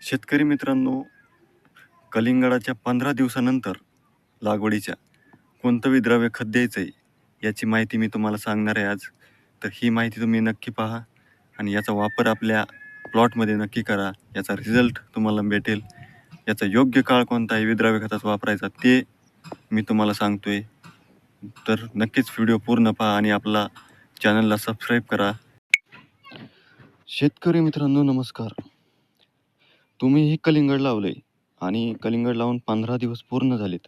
शेतकरी मित्रांनो, कलिंगडाच्या 15 दिवसानंतर लागवडीच्या कोणतं विद्राव्य खत द्यायचं आहे याची माहिती मी तुम्हाला सांगणार आहे आज. तर ही माहिती तुम्ही नक्की पहा आणि याचा वापर आपल्या प्लॉटमध्ये नक्की करा. याचा रिझल्ट तुम्हाला भेटेल. याचा योग्य काळ कोणता आहे विद्राव्य खताचा वापरायचा ते मी तुम्हाला सांगतोय. तर नक्कीच व्हिडिओ पूर्ण पहा आणि आपला चॅनलला सबस्क्राईब करा. शेतकरी मित्रांनो नमस्कार. तुम्हीही कलिंगड लावले आणि कलिंगड लावून 15 दिवस पूर्ण झालेत.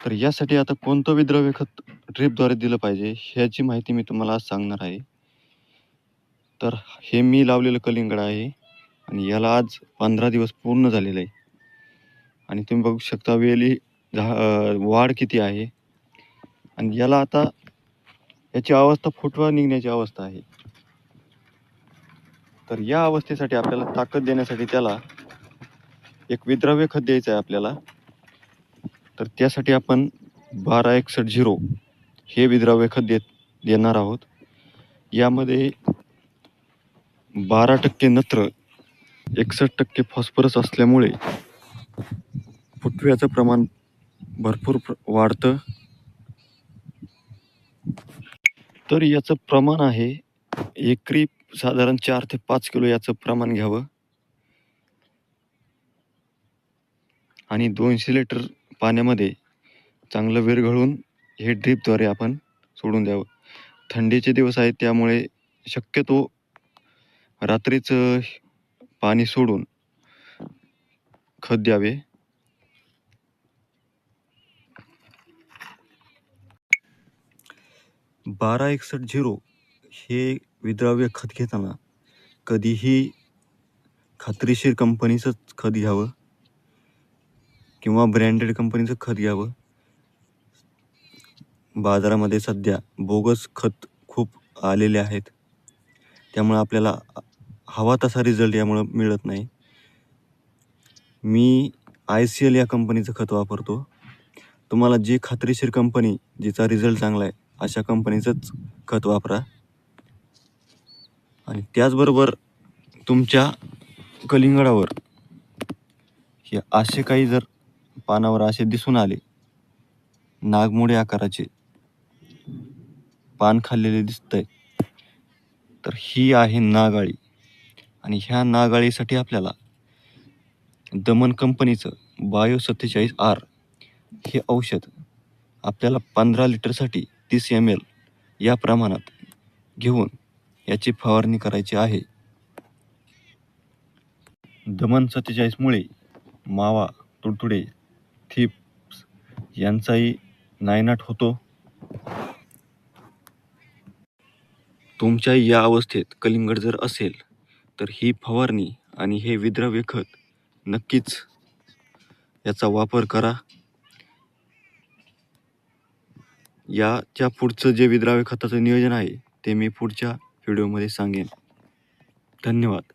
तर यासाठी आता कोणतं विद्राव्य खत ड्रिपद्वारे दिलं पाहिजे ह्याची माहिती मी तुम्हाला आज सांगणार आहे. तर हे मी लावलेलं कलिंगड आहे आणि याला आज 15 दिवस पूर्ण झालेलं आहे आणि तुम्ही बघू शकता वाढ किती आहे आणि याला आता याची अवस्था फुटवा निघण्याची अवस्था आहे. तर या अवस्थेसाठी आपल्याला ताकद देण्यासाठी त्याला एक विद्राव्य खत द्यायचं आहे आपल्याला. तर त्यासाठी आपण 1261 हे विद्राव्य खत देणार आहोत. यामध्ये 12% नत्र, 61% फॉस्फरस असल्यामुळे फुटव्याचं प्रमाण भरपूर वाढतं. तर याचं प्रमाण आहे एकरी साधारण 4 ते 5 किलो याचं प्रमाण घ्यावं आणि 200 लिटर पाण्यामध्ये चांगलं विरघळून हे ड्रीपद्वारे आपण सोडून द्यावं. थंडीचे दिवस आहेत त्यामुळे शक्यतो रात्रीचं पाणी सोडून खत द्यावे. बारा 61 हे विद्राव्य खत घेताना कधीही खात्रीशीर कंपनीचंच खत घ्यावं किंवा ब्रँडेड कंपनीचं खत घ्यावं. बाजारामध्ये सध्या बोगस खत खूप आलेले आहेत, त्यामुळे आपल्याला हवा तसा रिझल्ट यामुळं मिळत नाही. मी ICL या कंपनीचं खत वापरतो. तुम्हाला जी खात्रीशीर कंपनी जिचा रिझल्ट चांगला आहे अशा कंपनीचंच खत वापरा. आणि त्याचबरोबर तुमच्या कलिंगडावर हे असे काही जर पानावर असे दिसून आले नागमोडे आकाराचे पान खाल्लेले दिसतंय, तर ही आहे नागाळी आणि ह्या नागाळीसाठी आपल्याला दमन कंपनीचं बायो 47R हे औषध आपल्याला 15 लिटरसाठी 30 ml या प्रमाणात घेऊन याची फवारणी करायची आहे. दमन 47मुळे मावा, तुडतुडे, थ्रिप्स यांचाही नायनाट होतो. तुमच्या या अवस्थेत कलिंगड जर असेल तर ही फवारणी आणि हे विद्राव्य खत नक्कीच याचा वापर करा. याच्या पुढचं जे विद्राव्य खताचं नियोजन आहे ते मी पुढच्या व्हिडिओमध्ये सांगेन. धन्यवाद.